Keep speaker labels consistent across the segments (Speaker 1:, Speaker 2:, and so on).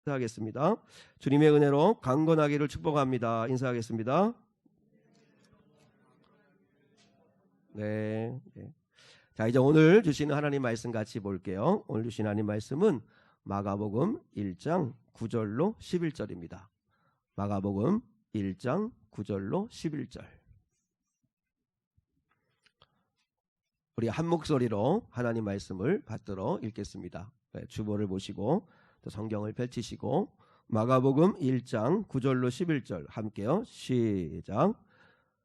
Speaker 1: 인사하겠습니다. 주님의 은혜로 강건하기를 축복합니다. 인사하겠습니다. 네. 자, 이제 오늘 주시는 하나님 말씀 같이 볼게요. 오늘 주신 하나님 말씀은 마가복음 1장 9절로 11절입니다. 마가복음 1장 9절로 11절. 우리 한 목소리로 하나님 말씀을 받들어 읽겠습니다. 주보를 보시고 또 성경을 펼치시고 마가복음 1장 9절로 11절 함께요. 시작.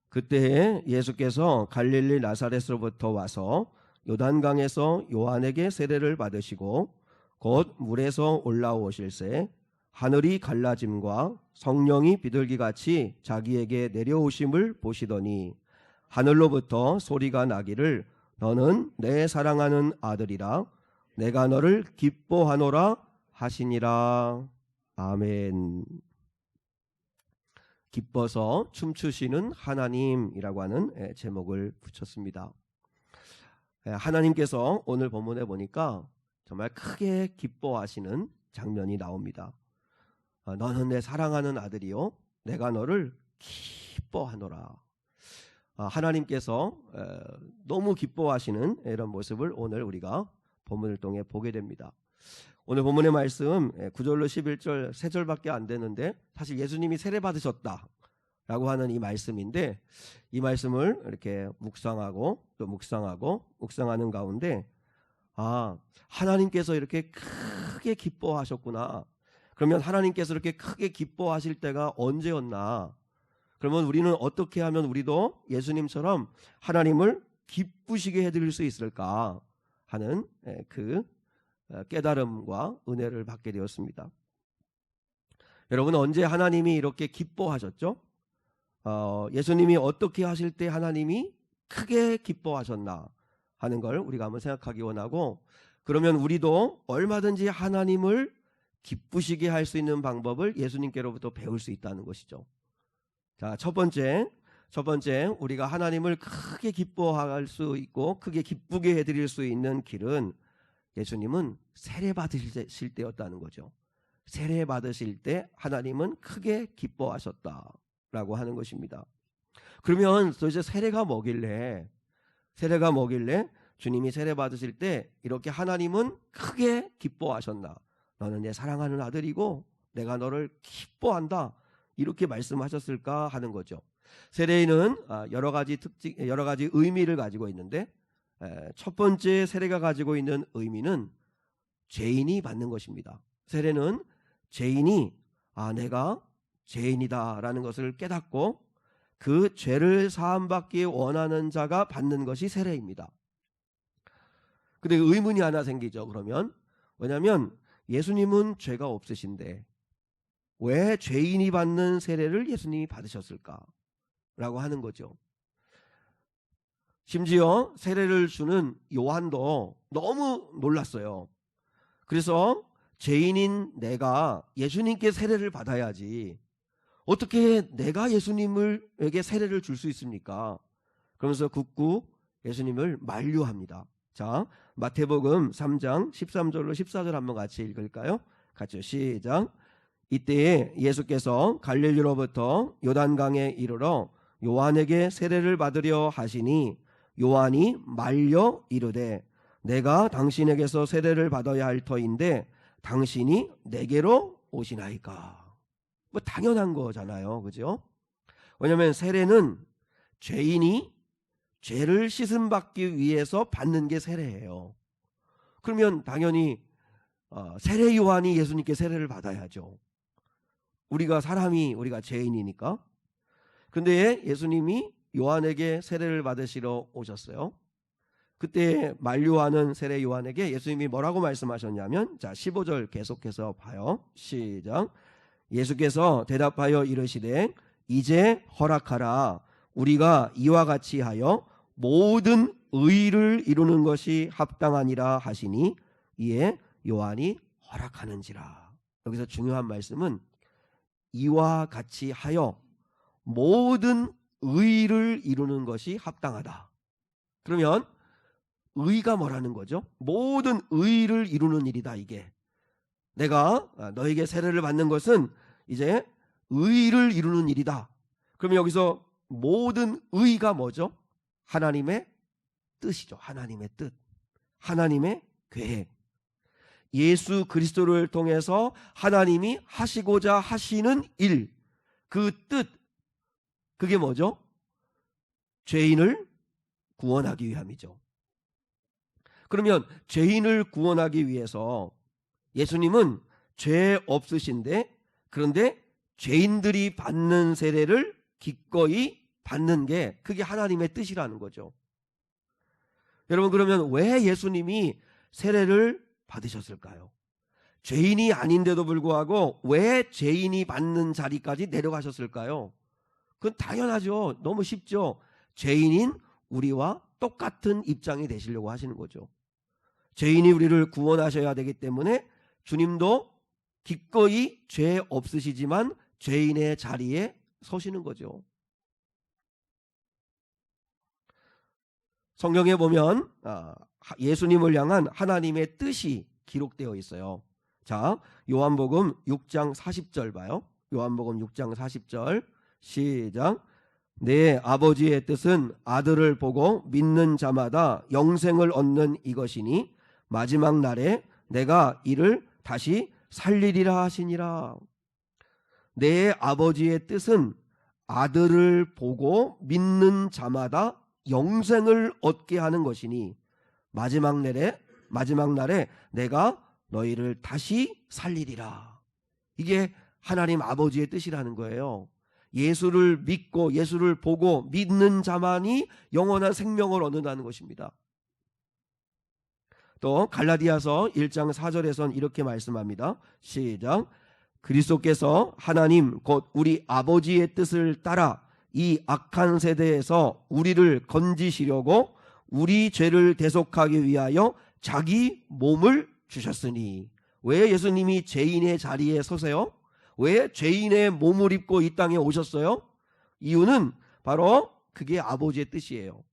Speaker 1: 그때에 예수께서 갈릴리 나사렛으로부터 와서 요단강에서 요한에게 세례를 받으시고 곧 물에서 올라오실새 하늘이 갈라짐과 성령이 비둘기같이 자기에게 내려오심을 보시더니 하늘로부터 소리가 나기를 너는 내 사랑하는 아들이라 내가 너를 기뻐하노라 하시니라. 아멘. 기뻐서 춤추시는 하나님이라고 하는 제목을 붙였습니다. 하나님께서 오늘 본문에 보니까 정말 크게 기뻐하시는 장면이 나옵니다. 너는 내 사랑하는 아들이요 내가 너를 기뻐하노라. 하나님께서 너무 기뻐하시는 이런 모습을 오늘 우리가 본문을 통해 보게 됩니다. 오늘 본문의 말씀 9절로 11절 3절밖에 안 되는데 사실 예수님이 세례 받으셨다라고 하는 이 말씀인데 이 말씀을 이렇게 묵상하고 또 묵상하는 가운데 하나님께서 이렇게 크게 기뻐하셨구나. 그러면 하나님께서 이렇게 크게 기뻐하실 때가 언제였나? 그러면 우리는 어떻게 하면 우리도 예수님처럼 하나님을 기쁘시게 해드릴 수 있을까 하는 그 깨달음과 은혜를 받게 되었습니다. 여러분, 언제 하나님이 이렇게 기뻐하셨죠? 예수님이 어떻게 하실 때 하나님이 크게 기뻐하셨나 하는 걸 우리가 한번 생각하기 원하고, 그러면 우리도 얼마든지 하나님을 기쁘시게 할 수 있는 방법을 예수님께로부터 배울 수 있다는 것이죠. 자, 첫 번째 우리가 하나님을 크게 기뻐할 수 있고 크게 기쁘게 해드릴 수 있는 길은 예수님은 세례 받으실 때였다는 거죠. 세례 받으실 때 하나님은 크게 기뻐하셨다라고 하는 것입니다. 그러면 도대체 세례가 뭐길래 주님이 세례 받으실 때 이렇게 하나님은 크게 기뻐하셨나? 너는 내 사랑하는 아들이고 내가 너를 기뻐한다. 이렇게 말씀하셨을까 하는 거죠. 세례는 여러 가지 의미를 가지고 있는데 첫 번째 세례가 가지고 있는 의미는 죄인이 받는 것입니다. 세례는 죄인이 내가 죄인이다라는 것을 깨닫고 그 죄를 사함받기 원하는 자가 받는 것이 세례입니다. 근데 의문이 하나 생기죠. 그러면 왜냐하면 예수님은 죄가 없으신데 왜 죄인이 받는 세례를 예수님이 받으셨을까? 라고 하는 거죠. 심지어 세례를 주는 요한도 너무 놀랐어요. 그래서 죄인인 내가 예수님께 세례를 받아야지 어떻게 내가 예수님에게 세례를 줄 수 있습니까? 그러면서 굳고 예수님을 만류합니다. 자, 마태복음 3장 13절로 14절 한번 같이 읽을까요? 같이 시작. 이때에 예수께서 갈릴리로부터 요단강에 이르러 요한에게 세례를 받으려 하시니 요한이 말려 이르되 내가 당신에게서 세례를 받아야 할 터인데 당신이 내게로 오시나이까. 뭐 당연한 거잖아요. 그죠? 왜냐하면 세례는 죄인이 죄를 씻음받기 위해서 받는 게 세례예요. 그러면 당연히 세례 요한이 예수님께 세례를 받아야죠. 우리가 죄인이니까. 근데 예수님이 요한에게 세례를 받으시러 오셨어요. 그때 만류하는 세례 요한에게 예수님이 뭐라고 말씀하셨냐면, 자, 15절 계속해서 봐요. 시작. 예수께서 대답하여 이르시되 이제 허락하라. 우리가 이와 같이 하여 모든 의를 이루는 것이 합당하니라 하시니 이에 요한이 허락하는지라. 여기서 중요한 말씀은 이와 같이 하여 모든 의를 이루는 것이 합당하다. 그러면 의가 뭐라는 거죠? 모든 의를 이루는 일이다 이게. 내가 너에게 세례를 받는 것은 이제 의를 이루는 일이다. 그러면 여기서 모든 의가 뭐죠? 하나님의 뜻이죠. 하나님의 뜻, 하나님의 계획. 예수 그리스도를 통해서 하나님이 하시고자 하시는 일, 그 뜻, 그게 뭐죠? 죄인을 구원하기 위함이죠. 그러면 죄인을 구원하기 위해서 예수님은 죄 없으신데, 그런데 죄인들이 받는 세례를 기꺼이 받는 게 그게 하나님의 뜻이라는 거죠. 여러분, 그러면 왜 예수님이 세례를 받으셨을까요? 죄인이 아닌데도 불구하고 왜 죄인이 받는 자리까지 내려가셨을까요? 그건 당연하죠. 너무 쉽죠. 죄인인 우리와 똑같은 입장이 되시려고 하시는 거죠. 죄인이 우리를 구원하셔야 되기 때문에 주님도 기꺼이 죄 없으시지만 죄인의 자리에 서시는 거죠. 성경에 보면 예수님을 향한 하나님의 뜻이 기록되어 있어요. 자, 요한복음 6장 40절 봐요. 요한복음 6장 40절 시작. 내 아버지의 뜻은 아들을 보고 믿는 자마다 영생을 얻는 이것이니 마지막 날에 내가 이를 다시 살리리라 하시니라. 내 아버지의 뜻은 아들을 보고 믿는 자마다 영생을 얻게 하는 것이니 마지막 날에 내가 너희를 다시 살리리라. 이게 하나님 아버지의 뜻이라는 거예요. 예수를 믿고 예수를 보고 믿는 자만이 영원한 생명을 얻는다는 것입니다. 또 갈라디아서 1장 4절에선 이렇게 말씀합니다. 시작. 그리스도께서 하나님 곧 우리 아버지의 뜻을 따라 이 악한 세대에서 우리를 건지시려고 우리 죄를 대속하기 위하여 자기 몸을 주셨으니. 왜 예수님이 죄인의 자리에 서세요? 왜 죄인의 몸을 입고 이 땅에 오셨어요? 이유는 바로 그게 아버지의 뜻이에요.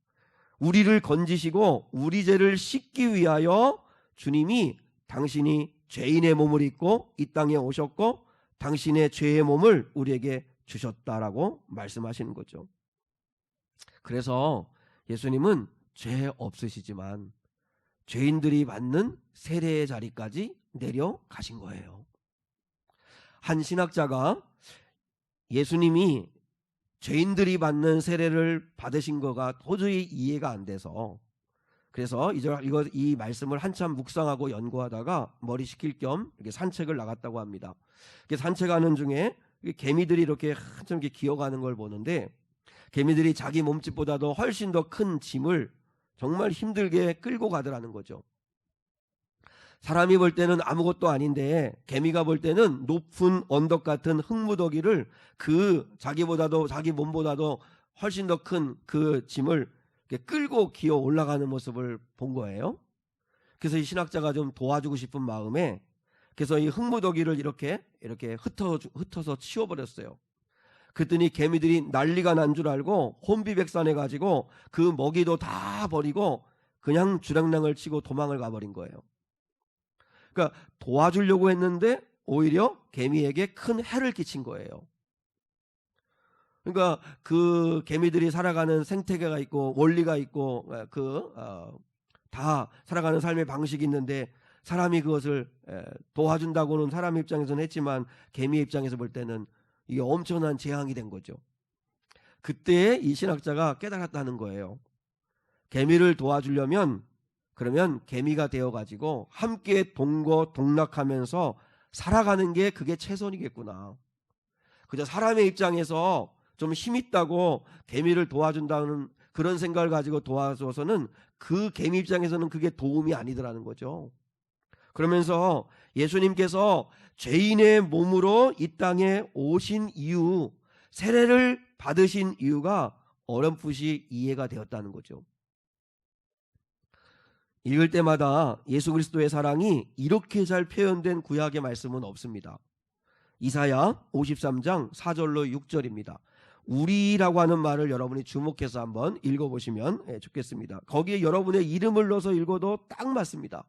Speaker 1: 우리를 건지시고 우리 죄를 씻기 위하여 주님이 당신이 죄인의 몸을 입고 이 땅에 오셨고 당신의 죄의 몸을 우리에게 주셨다라고 말씀하시는 거죠. 그래서 예수님은 죄 없으시지만 죄인들이 받는 세례의 자리까지 내려가신 거예요. 한 신학자가 예수님이 죄인들이 받는 세례를 받으신 거가 도저히 이해가 안 돼서, 그래서 이 말씀을 한참 묵상하고 연구하다가 머리 식힐 겸 이렇게 산책을 나갔다고 합니다. 산책하는 중에 개미들이 이렇게 한참 기어가는 걸 보는데, 개미들이 자기 몸집보다도 훨씬 더 큰 짐을 정말 힘들게 끌고 가더라는 거죠. 사람이 볼 때는 아무것도 아닌데 개미가 볼 때는 높은 언덕 같은 흙무더기를 자기 몸보다도 훨씬 더 큰 그 짐을 끌고 기어 올라가는 모습을 본 거예요. 그래서 이 신학자가 좀 도와주고 싶은 마음에 그래서 이 흙무더기를 이렇게 흩어서 치워버렸어요. 그랬더니 개미들이 난리가 난 줄 알고 혼비백산해 가지고 그 먹이도 다 버리고 그냥 주량랑을 치고 도망을 가버린 거예요. 그러니까 도와주려고 했는데 오히려 개미에게 큰 해를 끼친 거예요. 그러니까 그 개미들이 살아가는 생태계가 있고 원리가 있고 다 살아가는 삶의 방식이 있는데 사람이 그것을 도와준다고는 사람 입장에서는 했지만 개미 입장에서 볼 때는 이게 엄청난 재앙이 된 거죠. 그때 이 신학자가 깨달았다는 거예요. 개미를 도와주려면 그러면 개미가 되어가지고 함께 동거동락하면서 살아가는 게 그게 최선이겠구나. 그저 사람의 입장에서 좀 힘있다고 개미를 도와준다는 그런 생각을 가지고 도와줘서는 그 개미 입장에서는 그게 도움이 아니더라는 거죠. 그러면서 예수님께서 죄인의 몸으로 이 땅에 오신 이유, 세례를 받으신 이유가 어렴풋이 이해가 되었다는 거죠. 읽을 때마다 예수 그리스도의 사랑이 이렇게 잘 표현된 구약의 말씀은 없습니다. 이사야 53장 4절로 6절입니다. 우리라고 하는 말을 여러분이 주목해서 한번 읽어보시면 좋겠습니다. 거기에 여러분의 이름을 넣어서 읽어도 딱 맞습니다.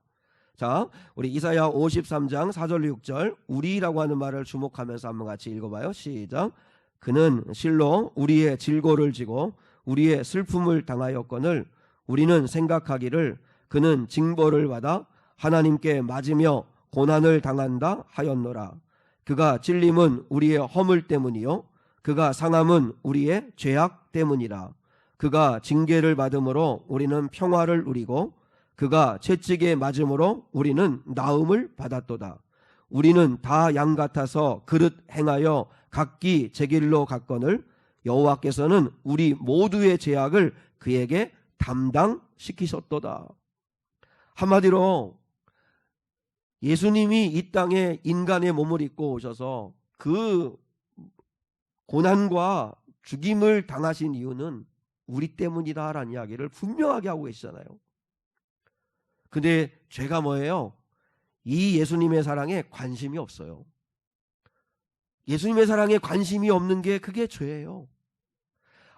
Speaker 1: 자, 우리 이사야 53장 4절 6절 우리라고 하는 말을 주목하면서 한번 같이 읽어봐요. 시작. 그는 실로 우리의 질고를 지고 우리의 슬픔을 당하였거늘 우리는 생각하기를 그는 징벌을 받아 하나님께 맞으며 고난을 당한다 하였노라. 그가 찔림은 우리의 허물 때문이요 그가 상함은 우리의 죄악 때문이라. 그가 징계를 받음으로 우리는 평화를 누리고 그가 채찍에 맞음으로 우리는 나음을 받았도다. 우리는 다 양 같아서 그릇 행하여 각기 제 길로 갔거늘 여호와께서는 우리 모두의 죄악을 그에게 담당시키셨도다. 한마디로 예수님이 이 땅에 인간의 몸을 입고 오셔서 그 고난과 죽임을 당하신 이유는 우리 때문이다라는 이야기를 분명하게 하고 계시잖아요. 근데 죄가 뭐예요? 이 예수님의 사랑에 관심이 없어요. 예수님의 사랑에 관심이 없는 게 그게 죄예요.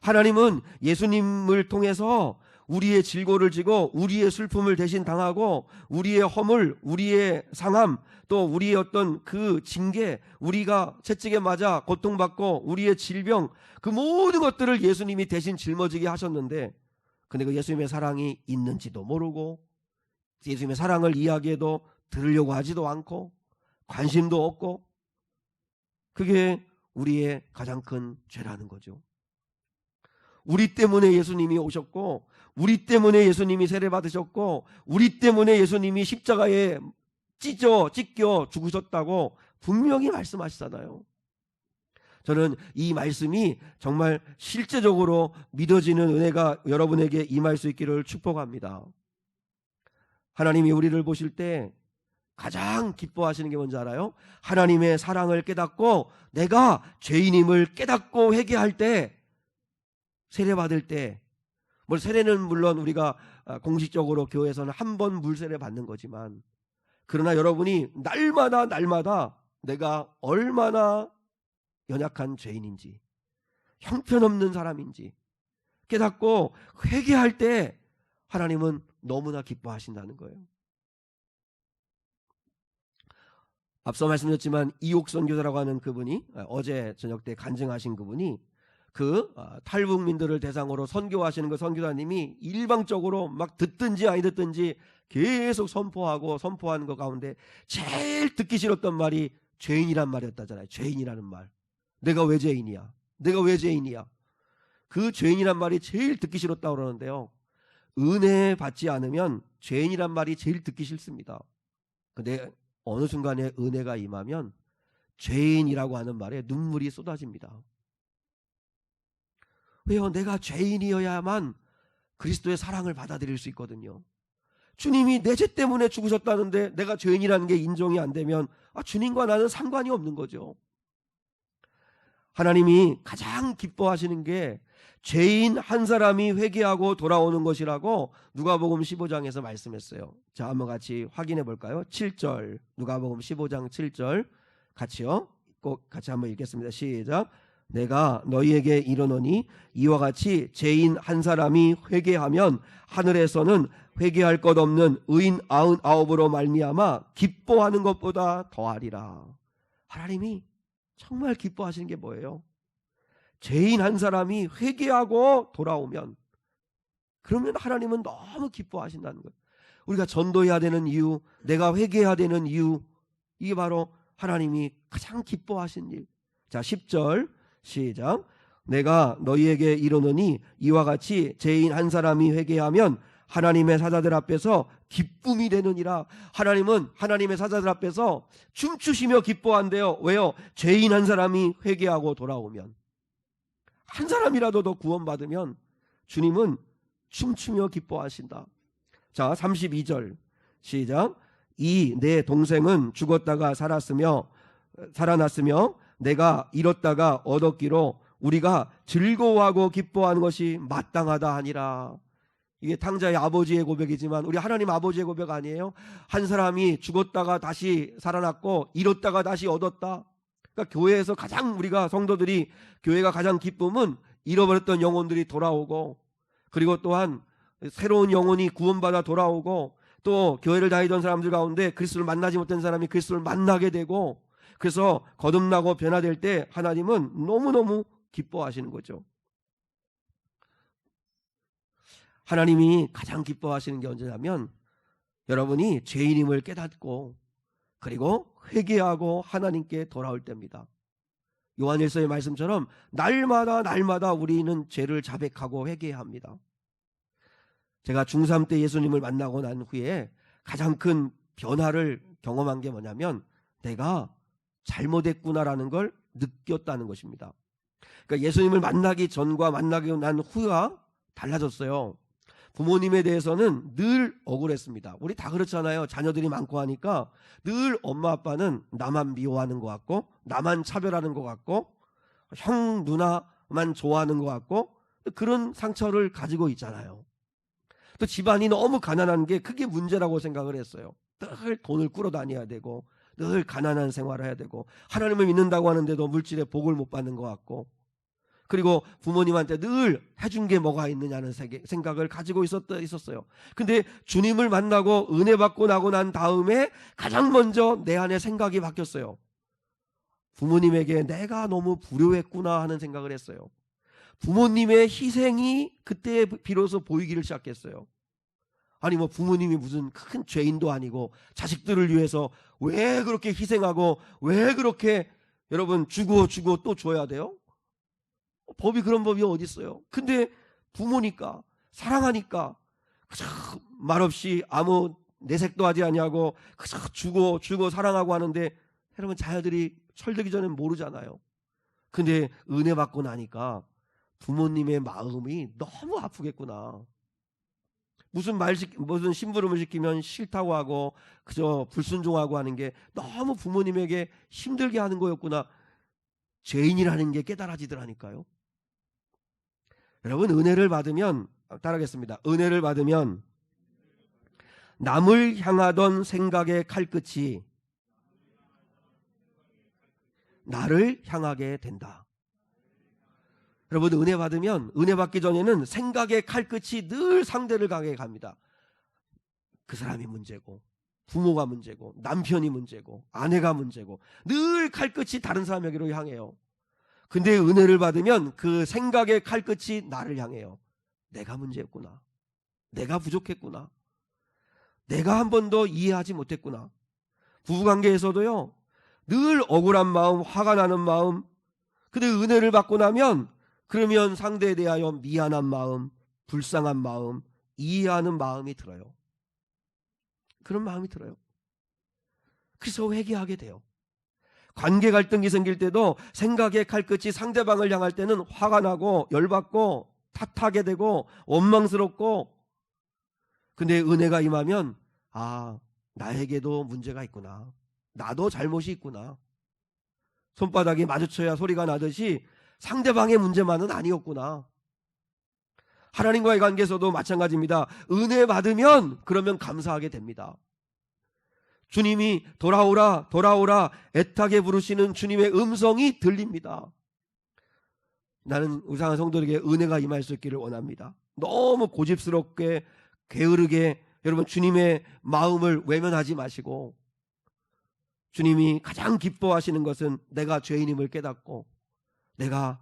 Speaker 1: 하나님은 예수님을 통해서 우리의 질고를 지고 우리의 슬픔을 대신 당하고 우리의 허물, 우리의 상함, 또 우리의 어떤 그 징계, 우리가 채찍에 맞아 고통받고 우리의 질병, 그 모든 것들을 예수님이 대신 짊어지게 하셨는데, 근데 그 예수님의 사랑이 있는지도 모르고 예수님의 사랑을 이야기해도 들으려고 하지도 않고 관심도 없고, 그게 우리의 가장 큰 죄라는 거죠. 우리 때문에 예수님이 오셨고, 우리 때문에 예수님이 세례받으셨고, 우리 때문에 예수님이 십자가에 찢겨 죽으셨다고 분명히 말씀하시잖아요. 저는 이 말씀이 정말 실제적으로 믿어지는 은혜가 여러분에게 임할 수 있기를 축복합니다. 하나님이 우리를 보실 때 가장 기뻐하시는 게 뭔지 알아요? 하나님의 사랑을 깨닫고 내가 죄인임을 깨닫고 회개할 때, 세례받을 때, 세례는 물론 우리가 공식적으로 교회에서는 한 번 물세례 받는 거지만, 그러나 여러분이 날마다 내가 얼마나 연약한 죄인인지, 형편없는 사람인지 깨닫고 회개할 때 하나님은 너무나 기뻐하신다는 거예요. 앞서 말씀드렸지만 이옥 선교사라고 하는 그분이, 어제 저녁 때 간증하신 그분이, 그 탈북민들을 대상으로 선교하시는 그 선교사님이 일방적으로 막 듣든지 아니 듣든지 계속 선포하는 것 가운데 제일 듣기 싫었던 말이 죄인이란 말이었다잖아요. 죄인이라는 말. 내가 왜 죄인이야? 그 죄인이란 말이 제일 듣기 싫었다고 그러는데요. 은혜 받지 않으면 죄인이란 말이 제일 듣기 싫습니다. 근데 어느 순간에 은혜가 임하면 죄인이라고 하는 말에 눈물이 쏟아집니다. 왜요? 내가 죄인이어야만 그리스도의 사랑을 받아들일 수 있거든요. 주님이 내 죄 때문에 죽으셨다는데 내가 죄인이라는 게 인정이 안 되면 주님과 나는 상관이 없는 거죠. 하나님이 가장 기뻐하시는 게 죄인 한 사람이 회개하고 돌아오는 것이라고 누가복음 15장에서 말씀했어요. 자, 한번 같이 확인해 볼까요? 7절, 누가복음 15장 7절 같이요. 꼭 같이 한번 읽겠습니다. 시작. 내가 너희에게 이르노니 이와 같이 죄인 한 사람이 회개하면 하늘에서는 회개할 것 없는 의인 99으로 말미암아 기뻐하는 것보다 더하리라. 하나님이 정말 기뻐하시는 게 뭐예요? 죄인 한 사람이 회개하고 돌아오면, 그러면 하나님은 너무 기뻐하신다는 거예요. 우리가 전도해야 되는 이유, 내가 회개해야 되는 이유, 이게 바로 하나님이 가장 기뻐하신 일. 자, 10절 시작. 내가 너희에게 이르노니 이와 같이 죄인 한 사람이 회개하면 하나님의 사자들 앞에서 기쁨이 되느니라. 하나님은 하나님의 사자들 앞에서 춤추시며 기뻐한대요. 왜요? 죄인 한 사람이 회개하고 돌아오면, 한 사람이라도 더 구원받으면 주님은 춤추며 기뻐하신다. 자, 32절 시작. 이 내 동생은 죽었다가 살아났으며 내가 잃었다가 얻었기로 우리가 즐거워하고 기뻐하는 것이 마땅하다 하니라. 이게 탕자의 아버지의 고백이지만 우리 하나님 아버지의 고백 아니에요? 한 사람이 죽었다가 다시 살아났고 잃었다가 다시 얻었다. 그러니까 교회에서 가장, 우리가 성도들이 교회가 가장 기쁨은 잃어버렸던 영혼들이 돌아오고, 그리고 또한 새로운 영혼이 구원받아 돌아오고, 또 교회를 다니던 사람들 가운데 그리스도를 만나지 못한 사람이 그리스도를 만나게 되고, 그래서 거듭나고 변화될 때 하나님은 너무너무 기뻐하시는 거죠. 하나님이 가장 기뻐하시는 게 언제냐면 여러분이 죄인임을 깨닫고 그리고 회개하고 하나님께 돌아올 때입니다. 요한일서의 말씀처럼 날마다 우리는 죄를 자백하고 회개해야 합니다. 제가 중3 때 예수님을 만나고 난 후에 가장 큰 변화를 경험한 게 뭐냐면 내가 잘못했구나라는 걸 느꼈다는 것입니다. 그러니까 예수님을 만나기 전과 만나고 난 후가 달라졌어요. 부모님에 대해서는 늘 억울했습니다. 우리 다 그렇잖아요. 자녀들이 많고 하니까 늘 엄마 아빠는 나만 미워하는 것 같고 나만 차별하는 것 같고 형 누나만 좋아하는 것 같고 그런 상처를 가지고 있잖아요. 또 집안이 너무 가난한 게 크게 문제라고 생각을 했어요. 늘 돈을 꾸러 다녀야 되고 늘 가난한 생활을 해야 되고 하나님을 믿는다고 하는데도 물질의 복을 못 받는 것 같고, 그리고 부모님한테 늘 해준 게 뭐가 있느냐는 생각을 가지고 있었어요. 근데 주님을 만나고 은혜 받고 나고 난 다음에 가장 먼저 내 안에 생각이 바뀌었어요. 부모님에게 내가 너무 불효했구나 하는 생각을 했어요. 부모님의 희생이 그때 비로소 보이기를 시작했어요. 아니 뭐 부모님이 무슨 큰 죄인도 아니고 자식들을 위해서 왜 그렇게 희생하고 왜 그렇게 여러분 주고 또 줘야 돼요? 법이 그런 법이 어디 있어요? 근데 부모니까 사랑하니까 그저 말없이 아무 내색도 하지 아니하고 그저 주고 사랑하고 하는데 여러분 자녀들이 철들기 전엔 모르잖아요. 근데 은혜 받고 나니까 부모님의 마음이 너무 아프겠구나. 무슨 심부름을 시키면 싫다고 하고 그저 불순종하고 하는 게 너무 부모님에게 힘들게 하는 거였구나. 죄인이라는 게 깨달아지더라니까요. 여러분 은혜를 받으면, 따라하겠습니다. 은혜를 받으면 남을 향하던 생각의 칼끝이 나를 향하게 된다. 여러분 은혜 받으면 은혜 받기 전에는 생각의 칼끝이 늘 상대를 향해 갑니다. 그 사람이 문제고 부모가 문제고 남편이 문제고 아내가 문제고 늘 칼끝이 다른 사람에게로 향해요. 근데 은혜를 받으면 그 생각의 칼끝이 나를 향해요. 내가 문제였구나. 내가 부족했구나. 내가 한 번도 이해하지 못했구나. 부부관계에서도요. 늘 억울한 마음, 화가 나는 마음. 근데 은혜를 받고 나면 그러면 상대에 대하여 미안한 마음, 불쌍한 마음, 이해하는 마음이 들어요. 그런 마음이 들어요. 그래서 회개하게 돼요. 관계 갈등이 생길 때도 생각의 칼끝이 상대방을 향할 때는 화가 나고 열받고 탓하게 되고 원망스럽고, 근데 은혜가 임하면 나에게도 문제가 있구나. 나도 잘못이 있구나. 손바닥이 마주쳐야 소리가 나듯이 상대방의 문제만은 아니었구나. 하나님과의 관계에서도 마찬가지입니다. 은혜 받으면 그러면 감사하게 됩니다. 주님이 돌아오라 애타게 부르시는 주님의 음성이 들립니다. 나는 우상한 성도에게 은혜가 임할 수 있기를 원합니다. 너무 고집스럽게 게으르게 여러분 주님의 마음을 외면하지 마시고, 주님이 가장 기뻐하시는 것은 내가 죄인임을 깨닫고 내가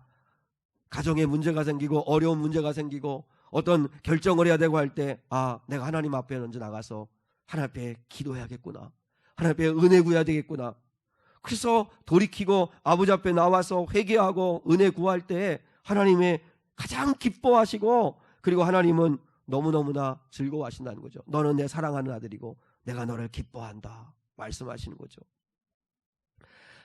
Speaker 1: 가정에 문제가 생기고 어려운 문제가 생기고 어떤 결정을 해야 되고 할 때 내가 하나님 앞에 먼저 나가서 하나님 앞에 기도해야겠구나. 하나님 앞에 은혜 구해야 되겠구나. 그래서 돌이키고 아버지 앞에 나와서 회개하고 은혜 구할 때 하나님의 가장 기뻐하시고, 그리고 하나님은 너무너무나 즐거워하신다는 거죠. 너는 내 사랑하는 아들이고 내가 너를 기뻐한다 말씀하시는 거죠.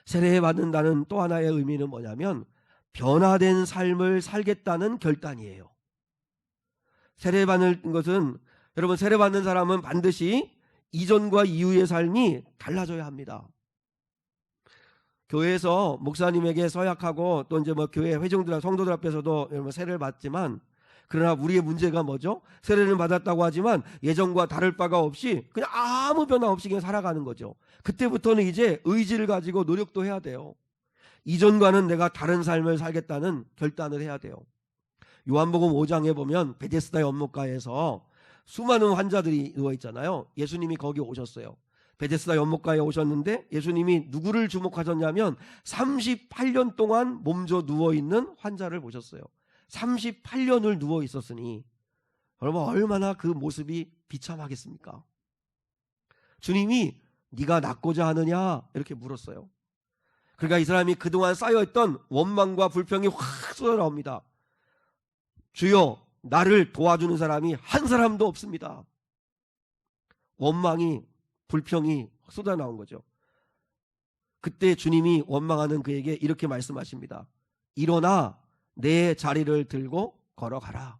Speaker 1: 세례받는다는 또 하나의 의미는 뭐냐면 변화된 삶을 살겠다는 결단이에요. 세례받는 것은, 여러분 세례받는 사람은 반드시 이전과 이후의 삶이 달라져야 합니다. 교회에서 목사님에게 서약하고 또 이제 교회 회중들 성도들 앞에서도 여러분 세례를 받지만, 그러나 우리의 문제가 뭐죠? 세례를 받았다고 하지만 예전과 다를 바가 없이 그냥 아무 변화 없이 그냥 살아가는 거죠. 그때부터는 이제 의지를 가지고 노력도 해야 돼요. 이전과는 내가 다른 삶을 살겠다는 결단을 해야 돼요. 요한복음 5장에 보면 베데스다의 언목가에서 수많은 환자들이 누워 있잖아요. 예수님이 거기 오셨어요. 베데스다 연못가에 오셨는데 예수님이 누구를 주목하셨냐면 38년 동안 몸져 누워있는 환자를 보셨어요. 38년을 누워 있었으니 여러분 얼마나 그 모습이 비참하겠습니까? 주님이 네가 낫고자 하느냐 이렇게 물었어요. 그러니까 이 사람이 그동안 쌓여있던 원망과 불평이 확 쏟아나옵니다. 주여, 나를 도와주는 사람이 한 사람도 없습니다. 원망이, 불평이 쏟아나온 거죠. 그때 주님이 원망하는 그에게 이렇게 말씀하십니다. 일어나 내 자리를 들고 걸어가라.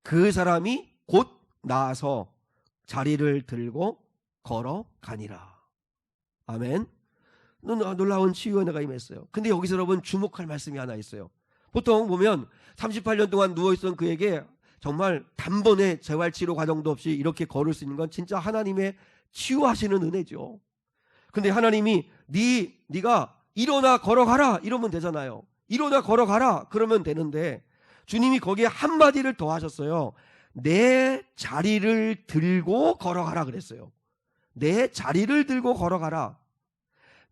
Speaker 1: 그 사람이 곧 나아서 자리를 들고 걸어가니라. 아멘. 놀라운 치유의 은혜가 임했어요. 근데 여기서 여러분 주목할 말씀이 하나 있어요. 보통 보면 38년 동안 누워있던 그에게 정말 단번에 재활치료 과정도 없이 이렇게 걸을 수 있는 건 진짜 하나님의 치유하시는 은혜죠. 근데 하나님이 네가 일어나 걸어가라 이러면 되잖아요. 일어나 걸어가라 그러면 되는데 주님이 거기에 한마디를 더 하셨어요. 내 자리를 들고 걸어가라 그랬어요. 내 자리를 들고 걸어가라.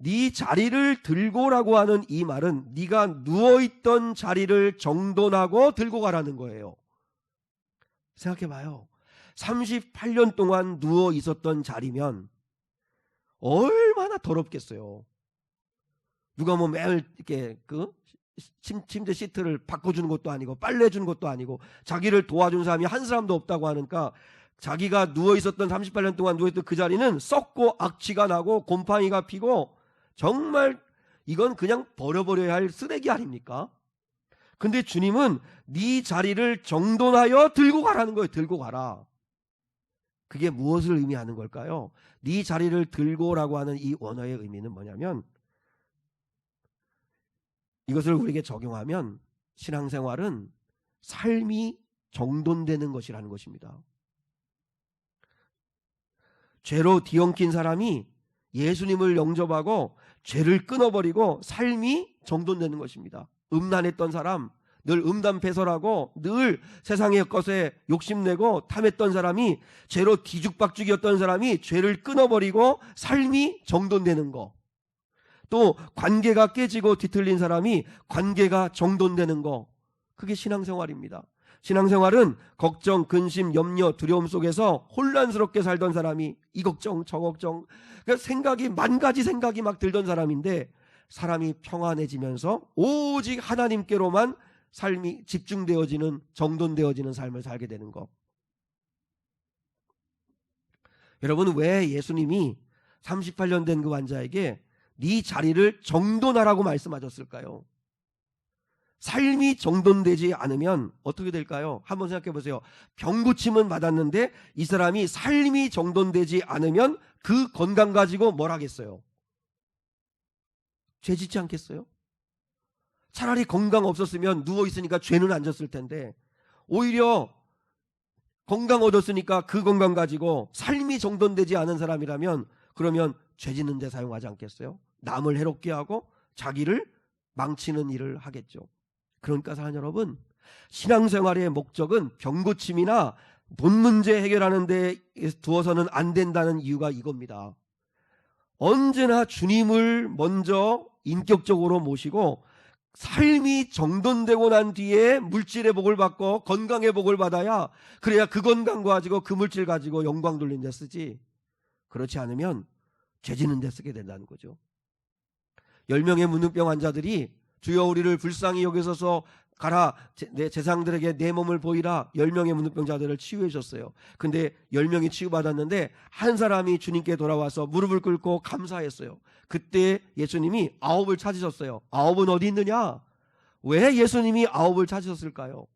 Speaker 1: 네 자리를 들고라고 하는 이 말은 네가 누워있던 자리를 정돈하고 들고 가라는 거예요. 생각해봐요. 38년 동안 누워 있었던 자리면 얼마나 더럽겠어요. 누가 뭐 매일 이렇게 침대 시트를 바꿔주는 것도 아니고 빨래해주는 것도 아니고 자기를 도와준 사람이 한 사람도 없다고 하니까 자기가 누워 있었던 38년 동안 누워있던 그 자리는 썩고 악취가 나고 곰팡이가 피고 정말 이건 그냥 버려버려야 할 쓰레기 아닙니까? 근데 주님은 네 자리를 정돈하여 들고 가라는 거예요. 들고 가라. 그게 무엇을 의미하는 걸까요? 네 자리를 들고라고 하는 이 원어의 의미는 뭐냐면 이것을 우리에게 적용하면 신앙생활은 삶이 정돈되는 것이라는 것입니다. 죄로 뒤엉킨 사람이 예수님을 영접하고 죄를 끊어버리고 삶이 정돈되는 것입니다. 음란했던 사람, 늘 음담패설하고 늘 세상의 것에 욕심내고 탐했던 사람이 죄로 뒤죽박죽이었던 사람이 죄를 끊어버리고 삶이 정돈되는 거. 또 관계가 깨지고 뒤틀린 사람이 관계가 정돈되는 거. 그게 신앙생활입니다. 신앙생활은 걱정, 근심, 염려, 두려움 속에서 혼란스럽게 살던 사람이 이 걱정, 저 걱정, 그러니까 만 가지 생각이 막 들던 사람인데 사람이 평안해지면서 오직 하나님께로만 삶이 집중되어지는, 정돈되어지는 삶을 살게 되는 것. 여러분, 왜 예수님이 38년 된 그 환자에게 네 자리를 정돈하라고 말씀하셨을까요? 삶이 정돈되지 않으면 어떻게 될까요? 한번 생각해 보세요. 병고침은 받았는데 이 사람이 삶이 정돈되지 않으면 그 건강 가지고 뭘 하겠어요? 죄 짓지 않겠어요? 차라리 건강 없었으면 누워있으니까 죄는 안 졌을 텐데 오히려 건강 얻었으니까 그 건강 가지고 삶이 정돈되지 않은 사람이라면 그러면 죄 짓는 데 사용하지 않겠어요? 남을 해롭게 하고 자기를 망치는 일을 하겠죠. 그러니까 사랑 여러분, 신앙생활의 목적은 병고침이나 돈 문제 해결하는 데 두어서는 안 된다는 이유가 이겁니다. 언제나 주님을 먼저 인격적으로 모시고 삶이 정돈되고 난 뒤에 물질의 복을 받고 건강의 복을 받아야 그래야 그 건강 가지고 그 물질 가지고 영광 돌리는 데 쓰지. 그렇지 않으면 죄 짓는 데 쓰게 된다는 거죠. 10명의 문둥병 환자들이 주여 우리를 불쌍히 여기소서 가라, 내 재상들에게 내 몸을 보이라 10명의 문둥병자들을 치유해 줬어요. 근데 10명이 치유받았는데 한 사람이 주님께 돌아와서 무릎을 꿇고 감사했어요. 그때 예수님이 9을 찾으셨어요. 9은 어디 있느냐? 왜 예수님이 9을 찾으셨을까요?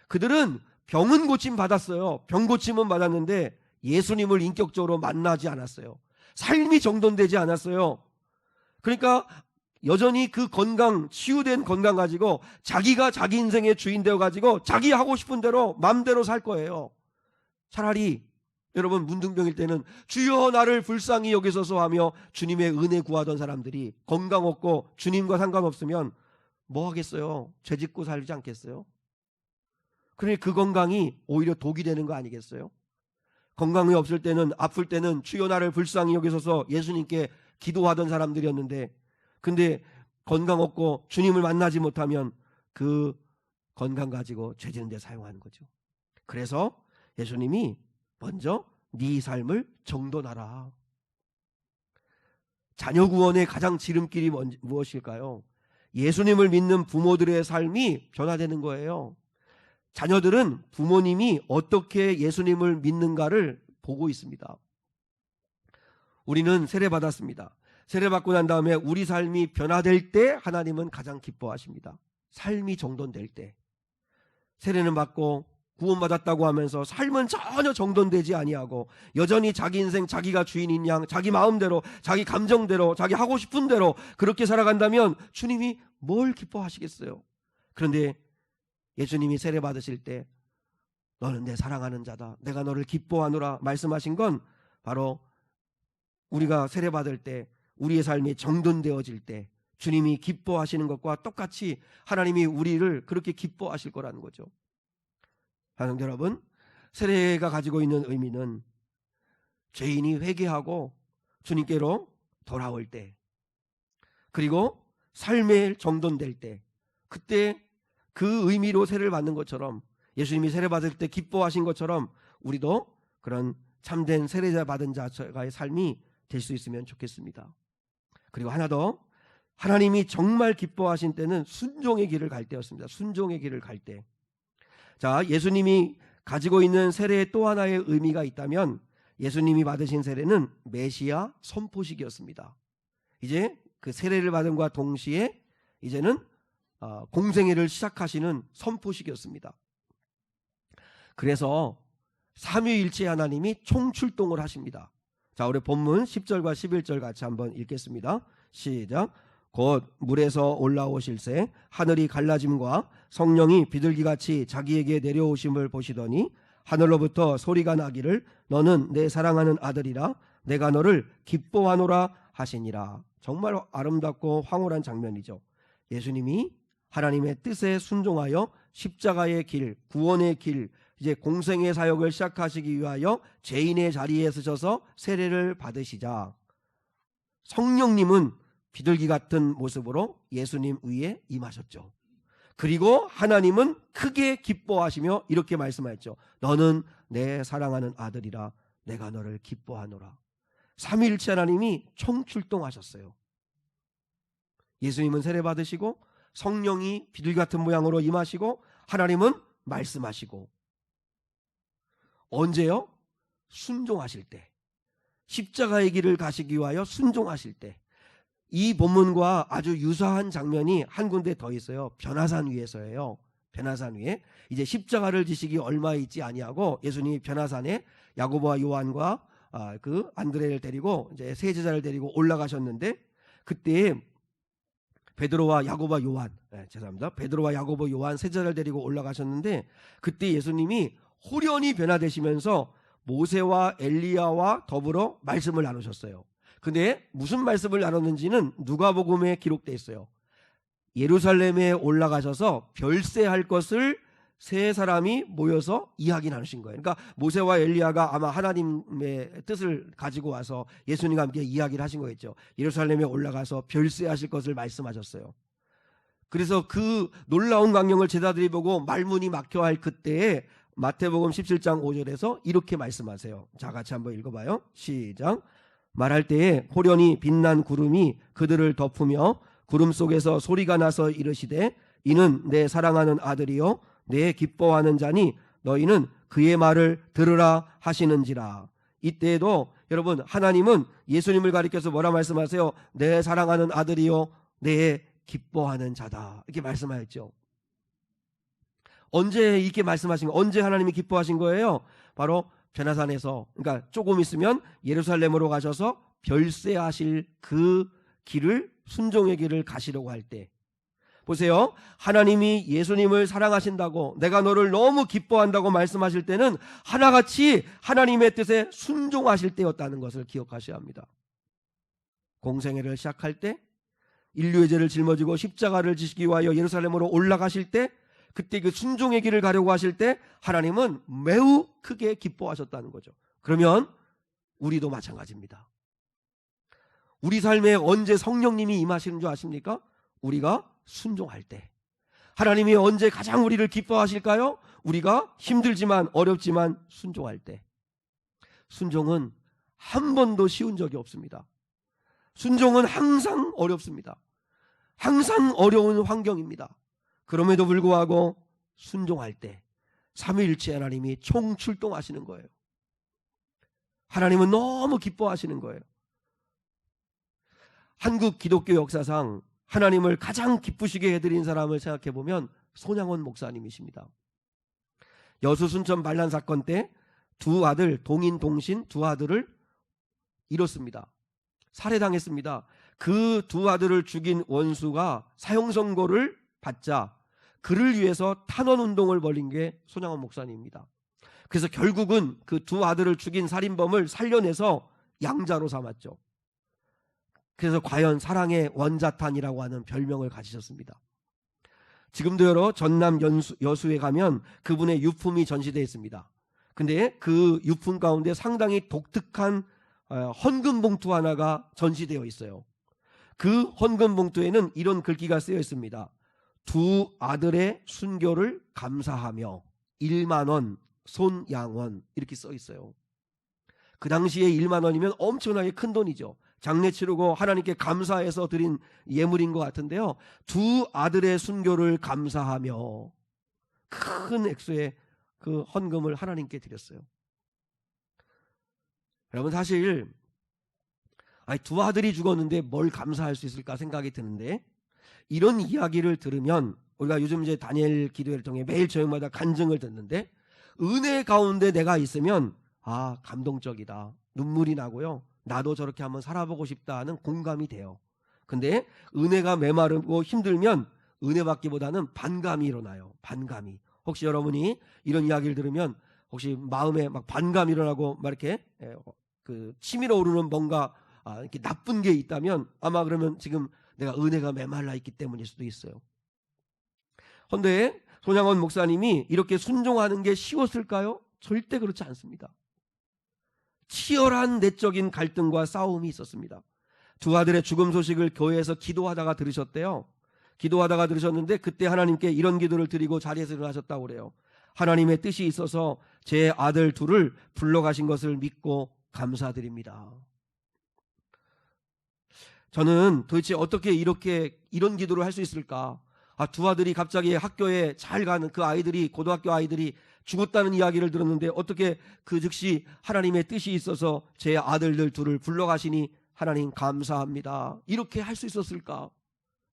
Speaker 1: 그들은 병은 고침 받았어요. 병 고침은 받았는데 예수님을 인격적으로 만나지 않았어요. 삶이 정돈되지 않았어요. 그러니까 여전히 그 건강, 치유된 건강 가지고 자기가 자기 인생의 주인 되어 가지고 자기 하고 싶은 대로 마음대로 살 거예요. 차라리 여러분 문둥병일 때는 주여 나를 불쌍히 여기소서 하며 주님의 은혜 구하던 사람들이 건강 없고 주님과 상관없으면 뭐 하겠어요? 죄 짓고 살지 않겠어요? 그러니 그 건강이 오히려 독이 되는 거 아니겠어요? 건강이 없을 때는, 아플 때는 주여 나를 불쌍히 여기소서 예수님께 기도하던 사람들이었는데, 근데 건강 없고 주님을 만나지 못하면 그 건강 가지고 죄 지는 데 사용하는 거죠. 그래서 예수님이 먼저 네 삶을 정돈하라. 자녀 구원의 가장 지름길이 무엇일까요? 예수님을 믿는 부모들의 삶이 변화되는 거예요. 자녀들은 부모님이 어떻게 예수님을 믿는가를 보고 있습니다. 우리는 세례받았습니다. 세례받고 난 다음에 우리 삶이 변화될 때 하나님은 가장 기뻐하십니다. 삶이 정돈될 때. 세례는 받고 구원받았다고 하면서 삶은 전혀 정돈되지 아니하고 여전히 자기 인생 자기가 주인인 양, 자기 마음대로, 자기 감정대로, 자기 하고 싶은 대로 그렇게 살아간다면 주님이 뭘 기뻐하시겠어요? 그런데 예수님이 세례 받으실 때 너는 내 사랑하는 자다, 내가 너를 기뻐하노라 말씀하신 건 바로 우리가 세례 받을 때 우리의 삶이 정돈되어질 때 주님이 기뻐하시는 것과 똑같이 하나님이 우리를 그렇게 기뻐하실 거라는 거죠. 사랑하는 여러분, 세례가 가지고 있는 의미는 죄인이 회개하고 주님께로 돌아올 때, 그리고 삶의 정돈될 때, 그때 그 의미로 세례를 받는 것처럼 예수님이 세례 받을 때 기뻐하신 것처럼 우리도 그런 참된 세례자 받은 자의 삶이 될 수 있으면 좋겠습니다. 그리고 하나 더, 하나님이 정말 기뻐하신 때는 순종의 길을 갈 때였습니다. 순종의 길을 갈 때. 자, 예수님이 가지고 있는 세례의 또 하나의 의미가 있다면 예수님이 받으신 세례는 메시아 선포식이었습니다. 이제 그 세례를 받음과 동시에 이제는 공생애를 시작하시는 선포식이었습니다. 그래서 삼위일체 하나님이 총출동을 하십니다. 자, 우리 본문 10절과 11절 같이 한번 읽겠습니다. 시작. 곧 물에서 올라오실새 하늘이 갈라짐과 성령이 비둘기같이 자기에게 내려오심을 보시더니 하늘로부터 소리가 나기를 너는 내 사랑하는 아들이라 내가 너를 기뻐하노라 하시니라. 정말 아름답고 황홀한 장면이죠. 예수님이 하나님의 뜻에 순종하여 십자가의 길, 구원의 길, 이제 공생의 사역을 시작하시기 위하여 죄인의 자리에 서셔서 세례를 받으시자 성령님은 비둘기 같은 모습으로 예수님 위에 임하셨죠. 그리고 하나님은 크게 기뻐하시며 이렇게 말씀하셨죠. 너는 내 사랑하는 아들이라 내가 너를 기뻐하노라. 삼위일체 하나님이 총출동하셨어요. 예수님은 세례 받으시고 성령이 비둘기 같은 모양으로 임하시고 하나님은 말씀하시고. 언제요? 순종하실 때, 십자가의 길을 가시기 위하여 순종하실 때. 이 본문과 아주 유사한 장면이 한 군데 더 있어요. 변화산 위에서예요. 변화산 위에 이제 십자가를 지시기 얼마 있지 아니하고 예수님이 변화산에 야고보와 요한과 그 안드레를 데리고 이제 세 제자를 데리고 올라가셨는데, 그때 베드로와 야고보와 요한, 베드로와 야고보 요한 세 제자를 데리고 올라가셨는데, 그때 예수님이 호련히 변화되시면서 모세와 엘리야와 더불어 말씀을 나누셨어요. 근데 무슨 말씀을 나눴는지는 누가복음에 기록되어 있어요. 예루살렘에 올라가셔서 별세할 것을 세 사람이 모여서 이야기 나누신 거예요. 그러니까 모세와 엘리야가 아마 하나님의 뜻을 가지고 와서 예수님과 함께 이야기를 하신 거겠죠. 예루살렘에 올라가서 별세하실 것을 말씀하셨어요. 그래서 그 놀라운 광경을 제자들이 보고 말문이 막혀 할 그때에 마태복음 17장 5절에서 이렇게 말씀하세요. 자, 같이 한번 읽어봐요. 시작. 말할 때에 호련히 빛난 구름이 그들을 덮으며 구름 속에서 소리가 나서 이르시되 이는 내 사랑하는 아들이요 내 기뻐하는 자니 너희는 그의 말을 들으라 하시는지라. 이때에도 여러분, 하나님은 예수님을 가리켜서 뭐라 말씀하세요? 내 사랑하는 아들이요 내 기뻐하는 자다, 이렇게 말씀하였죠. 언제 이렇게 말씀하신 거예요? 언제 하나님이 기뻐하신 거예요? 바로 변화산에서, 그러니까 조금 있으면 예루살렘으로 가셔서 별세하실 그 길을, 순종의 길을 가시려고 할 때, 보세요. 하나님이 예수님을 사랑하신다고, 내가 너를 너무 기뻐한다고 말씀하실 때는 하나같이 하나님의 뜻에 순종하실 때였다는 것을 기억하셔야 합니다. 공생애를 시작할 때, 인류의 죄를 짊어지고 십자가를 지시기 위하여 예루살렘으로 올라가실 때, 그때 그 순종의 길을 가려고 하실 때 하나님은 매우 크게 기뻐하셨다는 거죠. 그러면 우리도 마찬가지입니다. 우리 삶에 언제 성령님이 임하시는 줄 아십니까? 우리가 순종할 때. 하나님이 언제 가장 우리를 기뻐하실까요? 우리가 힘들지만 어렵지만 순종할 때. 순종은 한 번도 쉬운 적이 없습니다. 순종은 항상 어렵습니다. 항상 어려운 환경입니다. 그럼에도 불구하고 순종할 때 삼위일체 하나님이 총출동하시는 거예요. 하나님은 너무 기뻐하시는 거예요. 한국 기독교 역사상 하나님을 가장 기쁘시게 해드린 사람을 생각해 보면 손양원 목사님이십니다. 여수 순천 반란 사건 때 두 아들, 동인 동신 두 아들을 잃었습니다. 살해당했습니다. 그 두 아들을 죽인 원수가 사형 선고를 받자 그를 위해서 탄원운동을 벌인 게 손양원 목사님입니다. 그래서 결국은 그 두 아들을 죽인 살인범을 살려내서 양자로 삼았죠. 그래서 과연 사랑의 원자탄이라고 하는 별명을 가지셨습니다. 지금도 여러 전남 여수에 가면 그분의 유품이 전시되어 있습니다. 근데 그 유품 가운데 상당히 독특한 헌금 봉투 하나가 전시되어 있어요. 그 헌금 봉투에는 이런 글귀가 쓰여 있습니다. 두 아들의 순교를 감사하며 1만 원 손양원 이렇게 써 있어요. 그 당시에 1만 원이면 엄청나게 큰 돈이죠. 장례 치르고 하나님께 감사해서 드린 예물인 것 같은데요. 두 아들의 순교를 감사하며 큰 액수의 그 헌금을 하나님께 드렸어요. 여러분 사실 두 아들이 죽었는데 뭘 감사할 수 있을까 생각이 드는데 이런 이야기를 들으면 우리가 요즘 이제 다니엘 기도회를 통해 매일 저녁마다 간증을 듣는데 은혜 가운데 내가 있으면 감동적이다. 눈물이 나고요. 나도 저렇게 한번 살아보고 싶다 하는 공감이 돼요. 근데 은혜가 메마르고 힘들면 은혜 받기보다는 반감이 일어나요. 반감이. 혹시 여러분이 이런 이야기를 들으면 혹시 마음에 막 반감이 일어나고 막 이렇게 그 치밀어 오르는 뭔가 이렇게 나쁜 게 있다면 아마 그러면 지금 내가 은혜가 메말라 있기 때문일 수도 있어요. 그런데 손양원 목사님이 이렇게 순종하는 게 쉬웠을까요? 절대 그렇지 않습니다. 치열한 내적인 갈등과 싸움이 있었습니다. 두 아들의 죽음 소식을 교회에서 기도하다가 들으셨대요. 기도하다가 들으셨는데 그때 하나님께 이런 기도를 드리고 자리에서 일어나셨다고 그래요. 하나님의 뜻이 있어서 제 아들 둘을 불러가신 것을 믿고 감사드립니다. 저는 도대체 어떻게 이런 기도를 할 수 있을까? 두 아들이 갑자기 학교에 잘 가는 그 아이들이 고등학교 아이들이 죽었다는 이야기를 들었는데 어떻게 그 즉시 하나님의 뜻이 있어서 제 아들들 둘을 불러가시니 하나님 감사합니다. 이렇게 할 수 있었을까?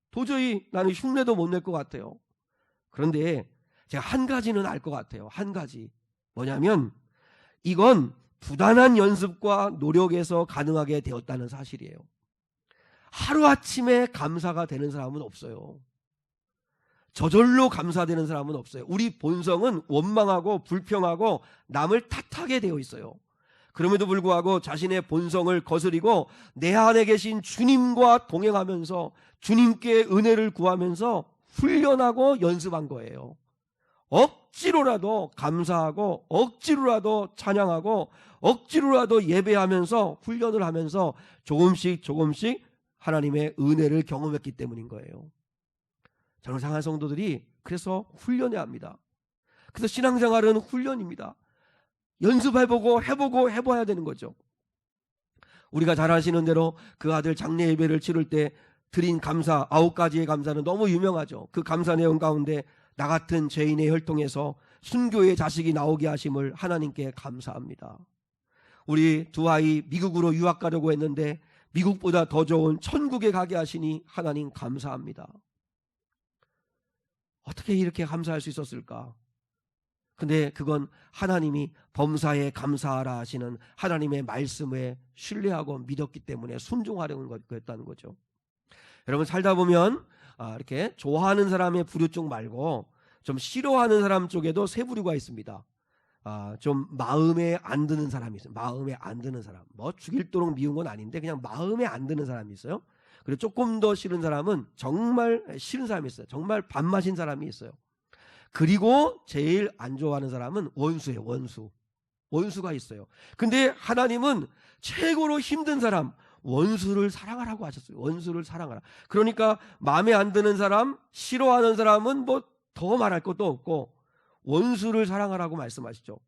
Speaker 1: 도저히 나는 흉내도 못 낼 것 같아요. 그런데 제가 한 가지는 알 것 같아요. 한 가지. 뭐냐면 이건 부단한 연습과 노력에서 가능하게 되었다는 사실이에요. 하루아침에 감사가 되는 사람은 없어요. 저절로 감사되는 사람은 없어요. 우리 본성은 원망하고 불평하고 남을 탓하게 되어 있어요. 그럼에도 불구하고 자신의 본성을 거스리고 내 안에 계신 주님과 동행하면서 주님께 은혜를 구하면서 훈련하고 연습한 거예요. 억지로라도 감사하고 억지로라도 찬양하고 억지로라도 예배하면서 훈련을 하면서 조금씩 하나님의 은혜를 경험했기 때문인 거예요. 저는 사랑하는 성도들이 그래서 훈련해야 합니다. 그래서 신앙생활은 훈련입니다. 연습해보고 해봐야 되는 거죠. 우리가 잘 아시는 대로 그 아들 장례 예배를 치를 때 드린 감사 9가지의 감사는 너무 유명하죠. 그 감사 내용 가운데 나 같은 죄인의 혈통에서 순교의 자식이 나오게 하심을 하나님께 감사합니다. 우리 두 아이 미국으로 유학 가려고 했는데 미국보다 더 좋은 천국에 가게 하시니 하나님 감사합니다. 어떻게 이렇게 감사할 수 있었을까? 근데 그건 하나님이 범사에 감사하라 하시는 하나님의 말씀에 신뢰하고 믿었기 때문에 순종하려는 거였다는 거죠. 여러분 살다 보면 이렇게 좋아하는 사람의 부류 쪽 말고 좀 싫어하는 사람 쪽에도 세 부류가 있습니다. 좀 마음에 안 드는 사람이 있어요. 마음에 안 드는 사람. 뭐 죽일도록 미운 건 아닌데 그냥 마음에 안 드는 사람이 있어요. 그리고 조금 더 싫은 사람은 정말 싫은 사람이 있어요. 정말 밥맛인 사람이 있어요. 그리고 제일 안 좋아하는 사람은 원수예요. 원수가 있어요. 근데 하나님은 최고로 힘든 사람, 원수를 사랑하라고 하셨어요. 원수를 사랑하라. 그러니까 마음에 안 드는 사람, 싫어하는 사람은 뭐 더 말할 것도 없고 원수를 사랑하라고 말씀하시죠.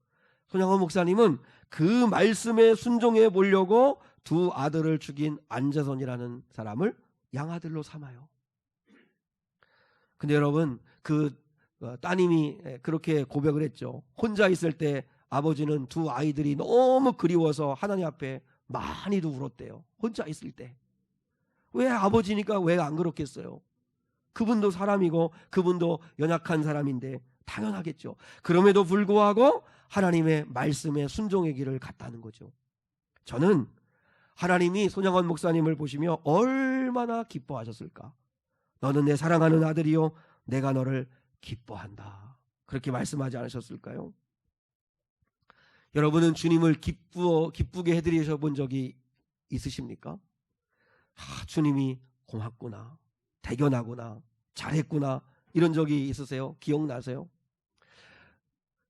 Speaker 1: 손양원 목사님은 그 말씀에 순종해 보려고 두 아들을 죽인 안재선이라는 사람을 양아들로 삼아요. 근데 여러분, 그 따님이 그렇게 고백을 했죠. 혼자 있을 때 아버지는 두 아이들이 너무 그리워서 하나님 앞에 많이도 울었대요. 혼자 있을 때. 왜 아버지니까 왜 안 그렇겠어요? 그분도 사람이고 그분도 연약한 사람인데 당연하겠죠. 그럼에도 불구하고 하나님의 말씀에 순종의 길을 갔다는 거죠. 저는 하나님이 손양원 목사님을 보시며 얼마나 기뻐하셨을까. 너는 내 사랑하는 아들이요 내가 너를 기뻐한다. 그렇게 말씀하지 않으셨을까요? 여러분은 주님을 기쁘게 해드리셔 본 적이 있으십니까? 주님이 고맙구나, 대견하구나, 잘했구나, 이런 적이 있으세요? 기억나세요?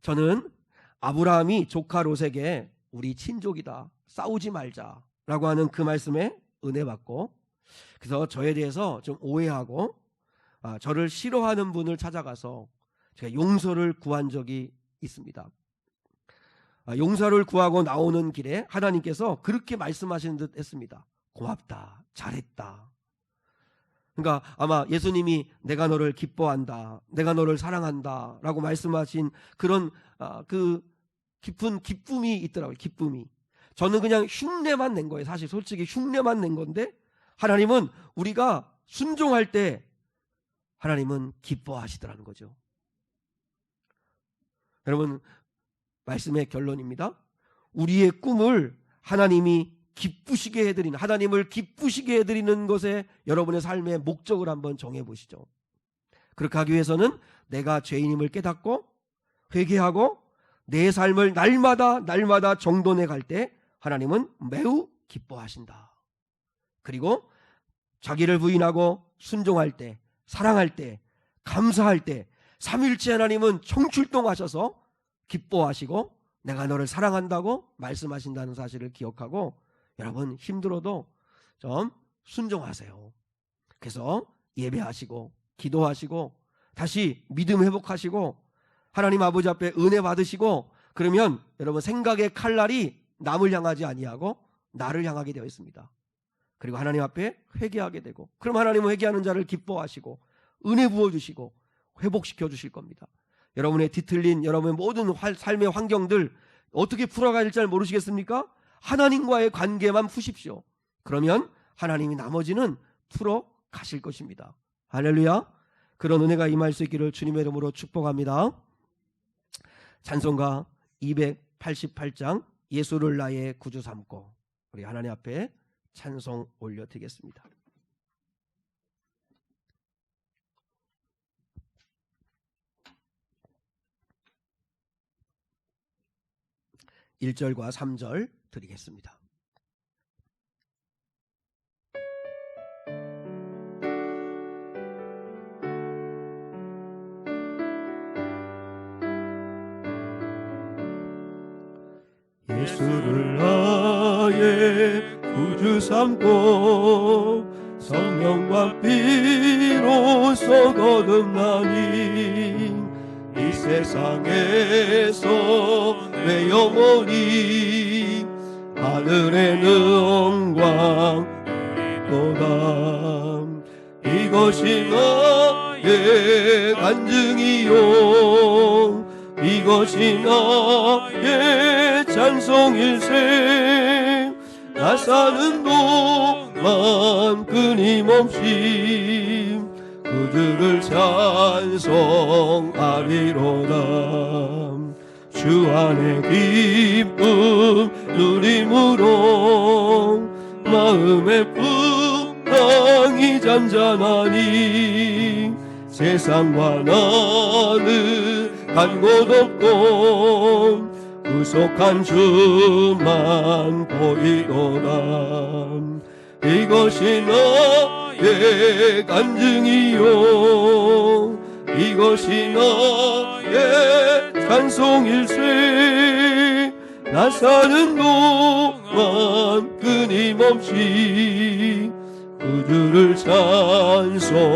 Speaker 1: 저는 아브라함이 조카 롯에게 우리 친족이다, 싸우지 말자라고 하는 그 말씀에 은혜 받고, 그래서 저에 대해서 좀 오해하고 저를 싫어하는 분을 찾아가서 제가 용서를 구한 적이 있습니다. 용서를 구하고 나오는 길에 하나님께서 그렇게 말씀하시는 듯 했습니다. 고맙다, 잘했다. 그러니까 아마 예수님이 내가 너를 기뻐한다, 내가 너를 사랑한다 라고 말씀하신 그런 그 깊은 기쁨이 있더라고요. 기쁨이. 저는 그냥 흉내만 낸 거예요. 사실 솔직히 흉내만 낸 건데 하나님은 우리가 순종할 때 하나님은 기뻐하시더라는 거죠. 여러분, 말씀의 결론입니다. 우리의 꿈을 하나님이 기쁘시게 해드리는, 하나님을 기쁘시게 해드리는 것에 여러분의 삶의 목적을 한번 정해보시죠. 그렇게 하기 위해서는 내가 죄인임을 깨닫고 회개하고 내 삶을 날마다 정돈해 갈 때 하나님은 매우 기뻐하신다. 그리고 자기를 부인하고 순종할 때, 사랑할 때, 감사할 때 삼위일체 하나님은 총출동하셔서 기뻐하시고 내가 너를 사랑한다고 말씀하신다는 사실을 기억하고 여러분 힘들어도 좀 순종하세요. 그래서 예배하시고 기도하시고 다시 믿음 회복하시고 하나님 아버지 앞에 은혜 받으시고 그러면 여러분 생각의 칼날이 남을 향하지 아니하고 나를 향하게 되어 있습니다. 그리고 하나님 앞에 회개하게 되고 그럼 하나님은 회개하는 자를 기뻐하시고 은혜 부어주시고 회복시켜 주실 겁니다. 여러분의 뒤틀린 여러분의 모든 삶의 환경들 어떻게 풀어가야 할지 잘 모르시겠습니까? 하나님과의 관계만 푸십시오. 그러면 하나님이 나머지는 풀어 가실 것입니다. 할렐루야. 그런 은혜가 임할 수 있기를 주님의 이름으로 축복합니다. 찬송가 288장 예수를 나의 구주 삼고 우리 하나님 앞에 찬송 올려드리겠습니다. 1절과 3절 드리겠습니다.
Speaker 2: 예수를 나의 구주 삼고 성령과 피로써 거듭나니 이 세상에서 내 영혼이 하늘의 영광이도다. 이것이 나의 간증이요 이것이 나의 찬송일세. 나 사는 동안 끊임없이 구주를 찬송하리로다. 주 안에 기쁨 누림으로 마음의 풍랑이 잔잔하니 세상과 나는 간 곳 없고 구속한 주만 보이도다. 이것이 나의 간증이요 이것이 나의 찬송일세. 나 사는 동안 끊임없이 그 주를 찬송하리로다.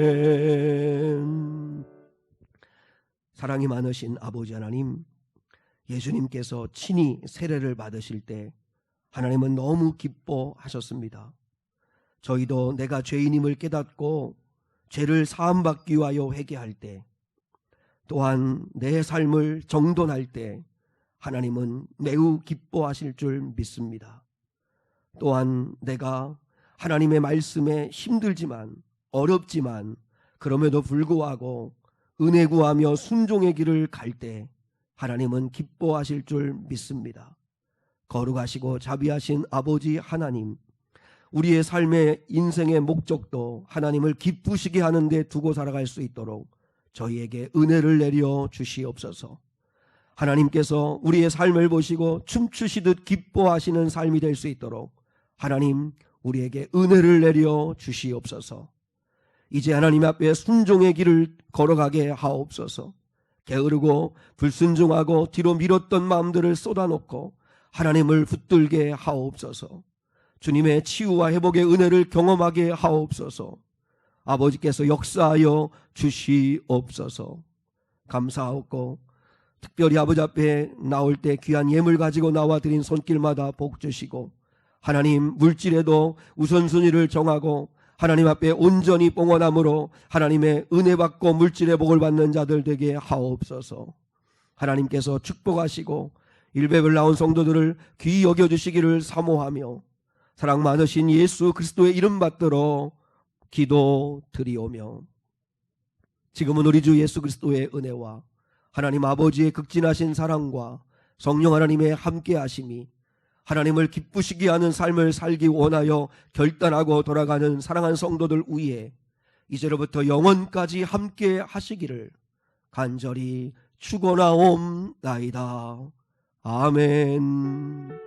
Speaker 2: 아멘.
Speaker 1: 사랑이 많으신 아버지 하나님, 예수님께서 친히 세례를 받으실 때 하나님은 너무 기뻐하셨습니다. 저희도 내가 죄인임을 깨닫고 죄를 사함받기 위하여 회개할 때, 또한 내 삶을 정돈할 때 하나님은 매우 기뻐하실 줄 믿습니다. 또한 내가 하나님의 말씀에 힘들지만 어렵지만 그럼에도 불구하고 은혜 구하며 순종의 길을 갈 때 하나님은 기뻐하실 줄 믿습니다. 거룩하시고 자비하신 아버지 하나님, 우리의 삶의 인생의 목적도 하나님을 기쁘시게 하는 데 두고 살아갈 수 있도록 저희에게 은혜를 내려 주시옵소서. 하나님께서 우리의 삶을 보시고 춤추시듯 기뻐하시는 삶이 될 수 있도록 하나님 우리에게 은혜를 내려 주시옵소서. 이제 하나님 앞에 순종의 길을 걸어가게 하옵소서. 게으르고 불순종하고 뒤로 밀었던 마음들을 쏟아놓고 하나님을 붙들게 하옵소서. 주님의 치유와 회복의 은혜를 경험하게 하옵소서. 아버지께서 역사하여 주시옵소서. 감사하옵고 특별히 아버지 앞에 나올 때 귀한 예물 가지고 나와 드린 손길마다 복 주시고, 하나님 물질에도 우선순위를 정하고 하나님 앞에 온전히 봉헌함으로 하나님의 은혜 받고 물질의 복을 받는 자들 되게 하옵소서. 하나님께서 축복하시고 일백을 나온 성도들을 귀히 여겨주시기를 사모하며 사랑 많으신 예수 그리스도의 이름 받들어 기도드리오며, 지금은 우리 주 예수 그리스도의 은혜와 하나님 아버지의 극진하신 사랑과 성령 하나님의 함께하심이 하나님을 기쁘시게 하는 삶을 살기 원하여 결단하고 돌아가는 사랑하는 성도들 위에 이제로부터 영원까지 함께 하시기를 간절히 축원하옵나이다. 아멘.